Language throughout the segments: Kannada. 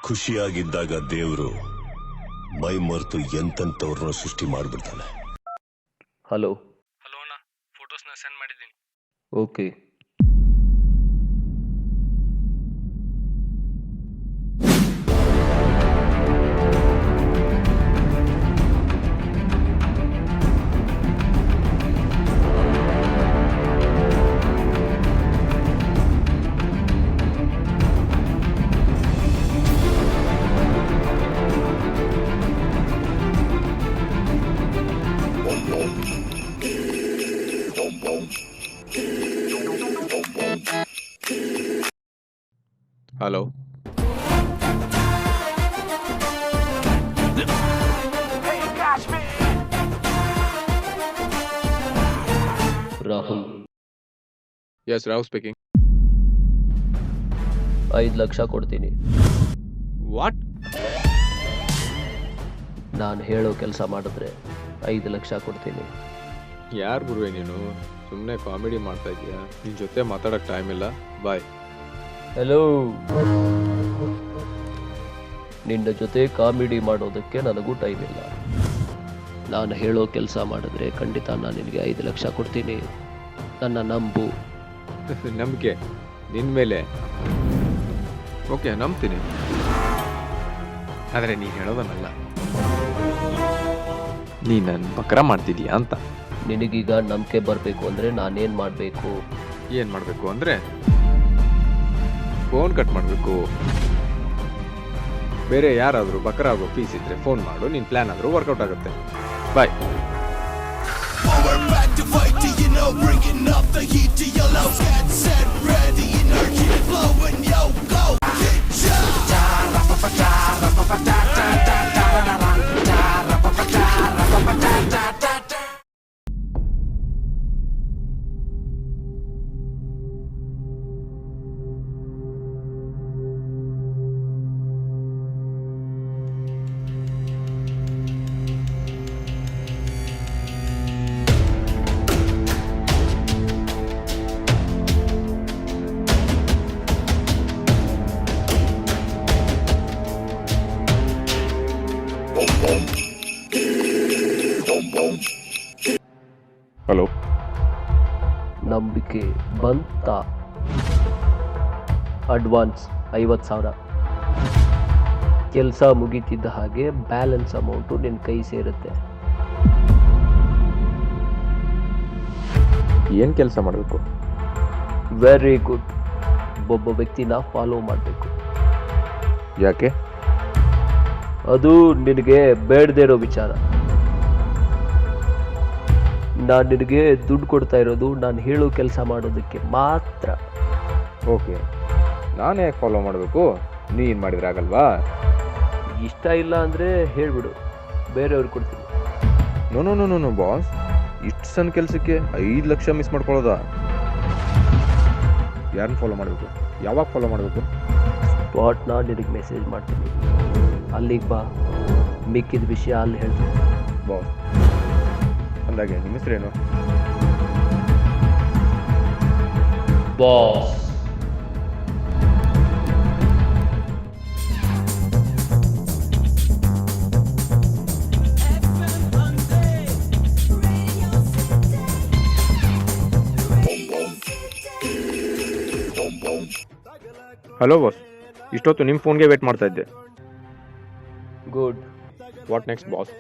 ಖುಷಿಯಾಗಿದ್ದಾಗ ದೇವರು ಮೈ ಮರೆತು ಎಂತೆಂಥವ್ರನ್ನ ಸೃಷ್ಟಿ ಮಾಡಿಬಿಡ್ತಾನೆ. ಹಲೋ ಹಲೋ ಅಣ್ಣ, ಫೋಟೋಸ್ನ ಸೆಂಡ್ ಮಾಡಿದ್ದೀನಿ. Okay. Hello, Rahul, S Rao speaking. 5 lakh ಕೊಡ್ತೀನಿ. ವಾಟ್? ನಾನು ಹೇಳೋ ಕೆಲಸ ಮಾಡಿದ್ರೆ 5 ಲಕ್ಷ ಕೊಡ್ತೀನಿ. ಯಾರು ಗುರುವೆ ನೀನು? ಸುಮ್ಮನೆ ಕಾಮಿಡಿ ಮಾಡ್ತಾ ಇದೀಯಾ? ನಿನ್ನ ಜೊತೆ ಮಾತಾಡೋಕ್ಕೆ ಟೈಮ್ ಇಲ್ಲ, ಬಾಯ್. ಹಲೋ, ನಿನ್ನ ಜೊತೆ ಕಾಮಿಡಿ ಮಾಡೋದಕ್ಕೆ ನನಗೂ ಟೈಮ್ ಇಲ್ಲ. ನಾನು ಹೇಳೋ ಕೆಲಸ ಮಾಡಿದ್ರೆ ಖಂಡಿತ ನಾನು ನಿನಗೆ 5 ಲಕ್ಷ ಕೊಡ್ತೀನಿ. ನನ್ನ ನಂಬು. ನಂಬಿಕೆ ನಿನ್ನ ಮೇಲೆ. ಓಕೆ, ನಂಬ್ತೀನಿ, ಆದರೆ ನೀನು ಹೇಳೋದನ್ನಲ್ಲ. ನೀ ನನ್ನ ಬಕ್ರ ಮಾಡ್ತಿದೀಯಾ ಅಂತ. ನಿನಗೀಗ ನಂಬಿಕೆ ಬರಬೇಕು ಅಂದರೆ ನಾನೇನು ಮಾಡಬೇಕು? ಏನು ಮಾಡಬೇಕು ಅಂದರೆ ಫೋನ್ ಕಟ್ ಮಾಡಬೇಕು. ಬೇರೆ ಯಾರಾದರೂ ಬಕ್ರ ಆಗೋ ಪೀಸ್ ಇದ್ರೆ ಫೋನ್ ಮಾಡು, ನಿನ್ನ ಪ್ಲ್ಯಾನ್ ಆದರೂ ವರ್ಕೌಟ್ ಆಗುತ್ತೆ. ಬಾಯ್. ಹಲೋ, ನಂಬಿಕೆ ಬಂತ. ಅಡ್ವಾನ್ಸ್ 50,000. ಕೆಲಸ ಮುಗಿತಿದ್ದ ಹಾಗೆ ಬ್ಯಾಲೆನ್ಸ್ ಅಮೌಂಟು ನಿನ್ನ ಕೈ ಸೇರುತ್ತೆ. ಏನು ಕೆಲಸ ಮಾಡಬೇಕು? Very good. ಒಬ್ಬ ವ್ಯಕ್ತಿನ ಫಾಲೋ ಮಾಡಬೇಕು. ಯಾಕೆ? ಅದು ನಿನಗೆ ಬೇಡದೇ ಇರೋ ವಿಚಾರ. ನಾನು ನಿನಗೆ ದುಡ್ಡು ಕೊಡ್ತಾ ಇರೋದು ನಾನು ಹೇಳೋ ಕೆಲಸ ಮಾಡೋದಕ್ಕೆ ಮಾತ್ರ. ಓಕೆ, ನಾನೇ ಯಾಕೆ ಫಾಲೋ ಮಾಡಬೇಕು? ನೀನು ಮಾಡಿದ್ರೆ ಆಗಲ್ವಾ? ಇಷ್ಟ ಇಲ್ಲ ಅಂದರೆ ಹೇಳಿಬಿಡು, ಬೇರೆಯವ್ರಿಗೆ ಕೊಡ್ತೀನಿ. No no no no no boss, ಇಷ್ಟು ಸಣ್ಣ ಕೆಲಸಕ್ಕೆ 5 ಲಕ್ಷ ಮಿಸ್ ಮಾಡ್ಕೊಳ್ಳೋದಾ? ಯಾರನ್ನ ಫಾಲೋ ಮಾಡಬೇಕು? ಯಾವಾಗ ಫಾಲೋ ಮಾಡಬೇಕು? ಸ್ಪಾಟ್ನ ನಿನಗೆ ಮೆಸೇಜ್ ಮಾಡ್ತೀನಿ, ಅಲ್ಲಿಗೆ ಬಾ. ಮಿಕ್ಕಿದ ವಿಷಯ ಅಲ್ಲಿ ಹೇಳ್ತೀನಿ. ಬಾಸ್, ಅಂದಾಗೆ ನಿಮ್ಮ ಹೆಸರೇನು? ಬಾಸ್. ಹಲೋ ಬಾಸ್, ಇಷ್ಟೊತ್ತು ನಿಮ್ಮ ಫೋನ್ಗೆ ವೇಟ್ ಮಾಡ್ತಾ ಇದ್ದೆ. ಗುಡ್. What next boss?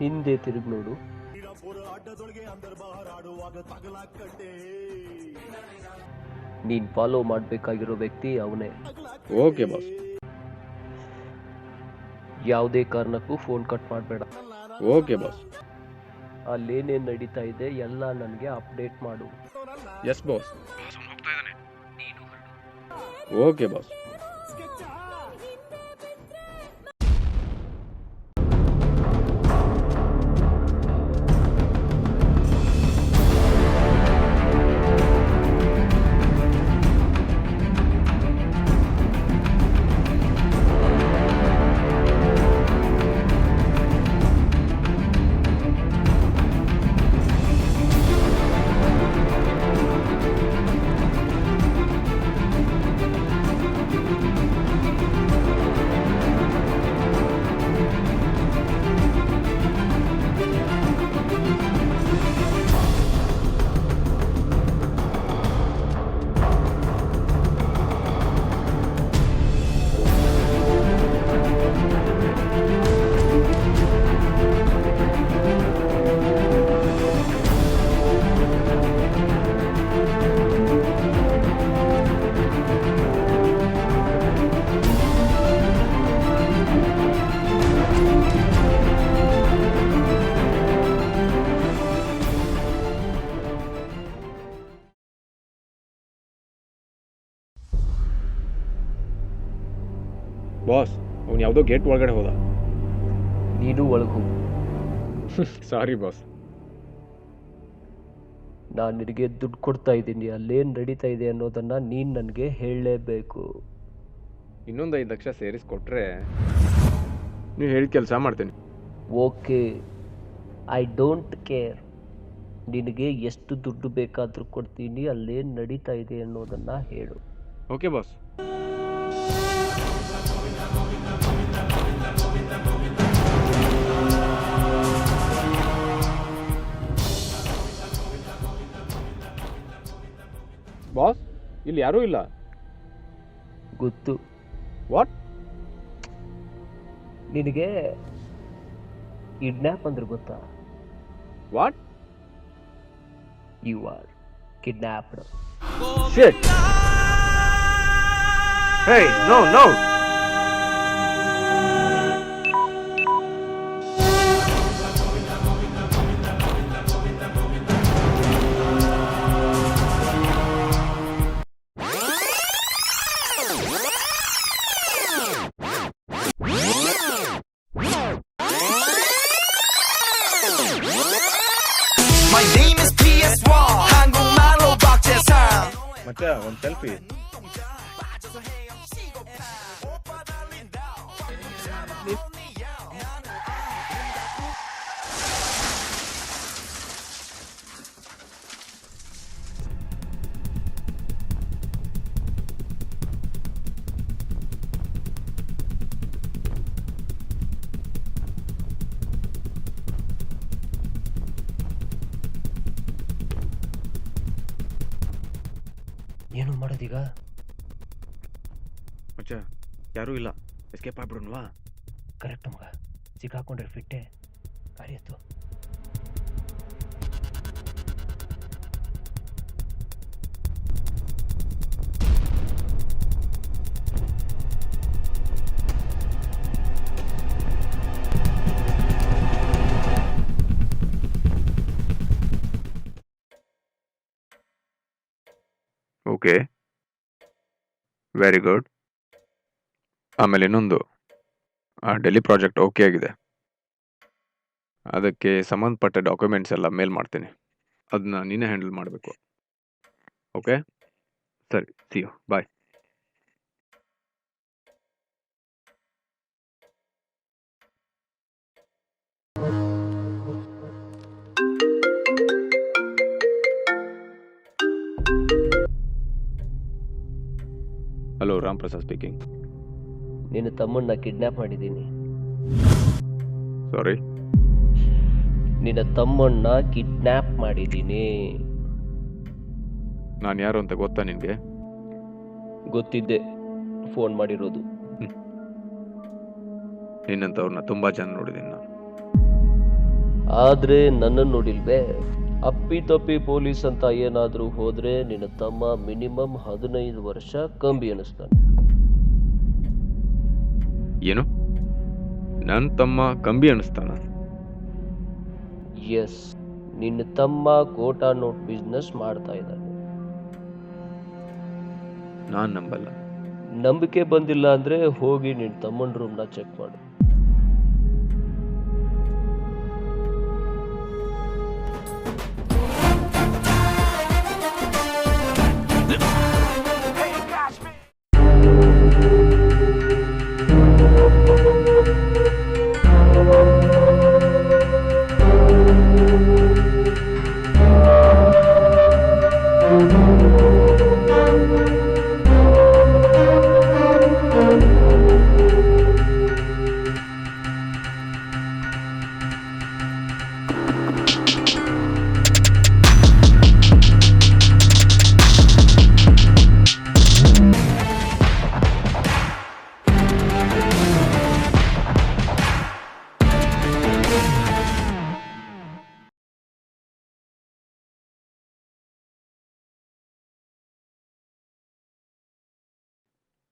ಹಿಂದೆ ತಿರುಗಿ ನೋಡು. ನೀನು ಫಾಲೋ ಮಾಡಬೇಕಾಗಿರೋ ವ್ಯಕ್ತಿ ಅವನೇ. Okay boss. ಯಾವುದೇ ಕಾರಣಕ್ಕೂ ಫೋನ್ ಕಟ್ ಮಾಡಬೇಡ. Okay boss. ಅಲ್ಲೇನೇನು ನಡೀತಾ ಇದೆ ಎಲ್ಲ ನನಗೆ ಅಪ್ಡೇಟ್ ಮಾಡು. Yes boss. Okay boss. Boss ಅವ್ನು ಯಾವುದೋ ಗೇಟ್ ಒಳಗಡೆ ಹೋದ. ನೀನು ಒಳಗೆ ಹೋಗು. Sorry boss. ನಾನು ನಿನಗೆ ದುಡ್ಡು ಕೊಡ್ತಾ ಇದ್ದೀನಿ, ಅಲ್ಲೇನು ನಡೀತಾ ಇದೆ ಅನ್ನೋದನ್ನು ನೀನು ನನಗೆ ಹೇಳಲೇಬೇಕು. ಇನ್ನೊಂದು 5 ಲಕ್ಷ ಸೇರಿಸ್ಕೊಟ್ರೆ ನೀವು ಹೇಳಿದ ಕೆಲಸ ಮಾಡ್ತೀನಿ. Okay, I don't care. ನಿನಗೆ ಎಷ್ಟು ದುಡ್ಡು ಬೇಕಾದರೂ ಕೊಡ್ತೀನಿ, ಅಲ್ಲೇನು ನಡೀತಾ ಇದೆ ಅನ್ನೋದನ್ನು ಹೇಳು. Okay boss. ಬಾಸ್ ಇಲ್ಲಿ ಯಾರೂ ಇಲ್ಲ. ಗೊತ್ತು. ವಾಟ್? ನಿನಗೆ ಕಿಡ್ನ್ಯಾಪ್ ಅಂದ್ರೆ ಗೊತ್ತಾ? What? You are kidnapped. Shit. Hey, no no. My name is PS1 한국말로 박재상 ಮಚ್ಚ ಒಂದು ಸೆಲ್ಫಿ. ಏನು ಮಾಡೋದೀಗ? ಮಚ್ಚ ಯಾರೂ ಇಲ್ಲ, ಎಸ್ಕೇಪ್ ಆಗ್ಬಿಡೋಣವಾ? ಕರೆಕ್ಟ್ ಮಗ, ಸಿಕ್ಕಾಕೊಂಡ್ರೆ ಫಿಟ್ಟೆ. ಗಾಡಿ ಎತ್ತು. Okay, very good. ಆಮೇಲೆ ಇನ್ನೊಂದು, ಆ ಡೆಲ್ಲಿ ಪ್ರಾಜೆಕ್ಟ್ ಓಕೆ ಆಗಿದೆ. ಅದಕ್ಕೆ ಸಂಬಂಧಪಟ್ಟ ಡಾಕ್ಯುಮೆಂಟ್ಸ್ ಎಲ್ಲ ಮೇಲ್ ಮಾಡ್ತೀನಿ. ಅದನ್ನ ನೀನೇ ಹ್ಯಾಂಡಲ್ ಮಾಡಬೇಕು. ಓಕೆ ಸರಿ, see you, bye. Hello, Ram Prasad speaking. ನಿನ್ನ ತಮ್ಮನ್ನ ಕಿಡ್ನ್ಯಾಪ್ ಮಾಡಿದ್ದೀನಿ. ಸಾರಿ? ನಿನ್ನ ತಮ್ಮನ್ನ ಕಿಡ್ನ್ಯಾಪ್ ಮಾಡಿದ್ದೀನಿ. ನಾನು ಯಾರು ಅಂತ ಗೊತ್ತಾ ನಿನಗೆ? ಗೊತ್ತಿದ್ದೆ, ಫೋನ್ ಮಾಡಿರೋದು. ನಿನ್ನಂಥವ್ರನ್ನ ತುಂಬ ಜನ ನೋಡಿದ್ದೀನಿ ನಾನು. ಆದ್ರೆ ನನ್ನನ್ನು ನೋಡಿಲ್ವೇ? ಅಪ್ಪಿ ತಪ್ಪಿ ಪೊಲೀಸ್ ಅಂತ ಏನಾದರೂ ಹೋದ್ರೆ ನಿನ್ನ ತಮ್ಮ ಮಿನಿಮಮ್ 15 ವರ್ಷ ಕಂಬಿ ಅನಿಸ್ತಾನೆ. ಏನು, ನನ್ನ ತಮ್ಮ ಕಂಬಿ ಅನಿಸ್ತಾನ? ಎಸ್, ನಿನ್ನ ತಮ್ಮ ಕೋಟಾ ನೋಟ್ ಬಿಸ್ನೆಸ್ ಮಾಡ್ತಾ ಇದ್ದಾನೆ. ನಾನು ನಂಬಲ್ಲ. ನಂಬಿಕೆ ಬಂದಿಲ್ಲ ಅಂದ್ರೆ ಹೋಗಿ ನಿನ್ನ ತಮ್ಮನ ರೂಮ್ನ ಚೆಕ್ ಮಾಡು.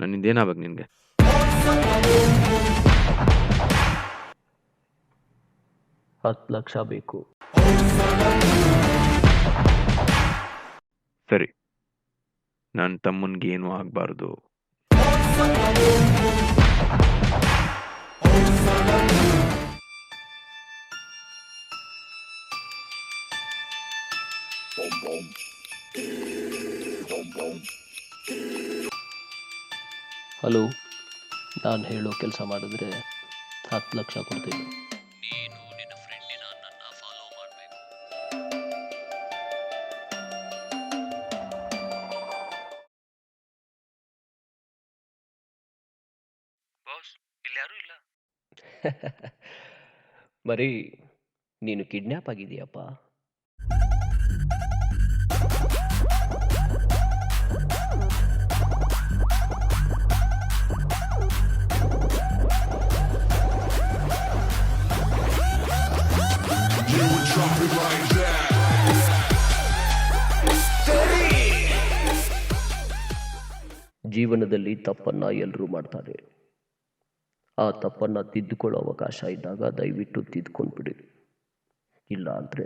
ನನ್ನಿಂದೇನಾಗಬೇಕು ನಿನಗೆ? $10 ಲಕ್ಷ ಬೇಕು. ಸರಿ, ನನ್ನ ತಮ್ಮನಿಗೆ ಏನೂ ಆಗಬಾರ್ದು. ಹಲೋ, ನಾನು ಹೇಳೋ ಕೆಲಸ ಮಾಡಿದ್ರೆ 10 ಲಕ್ಷ ಕೊಡ್ತೀನಿ. ನೀನು ನಿನ್ನ ಫ್ರೆಂಡಿನ ನನ್ನ ಫಾಲೋ ಮಾಡಬೇಕು. ಬಾಸ್ ಇಲ್ಲಿ ಯಾರೂ ಇಲ್ಲ. ಬರೀ ನೀನು ಕಿಡ್ನ್ಯಾಪ್ ಆಗಿದೆಯಪ್ಪ. ಜೀವನದಲ್ಲಿ ತಪ್ಪನ್ನ ಎಲ್ಲರೂ ಮಾಡ್ತಾರೆ. ಆ ತಪ್ಪನ್ನ ತಿದ್ದುಕೊಳ್ಳೋ ಅವಕಾಶ ಇದ್ದಾಗ ದಯವಿಟ್ಟು ತಿದ್ದುಕೊಂಡ್ಬಿಡಿ. ಇಲ್ಲ ಅಂದರೆ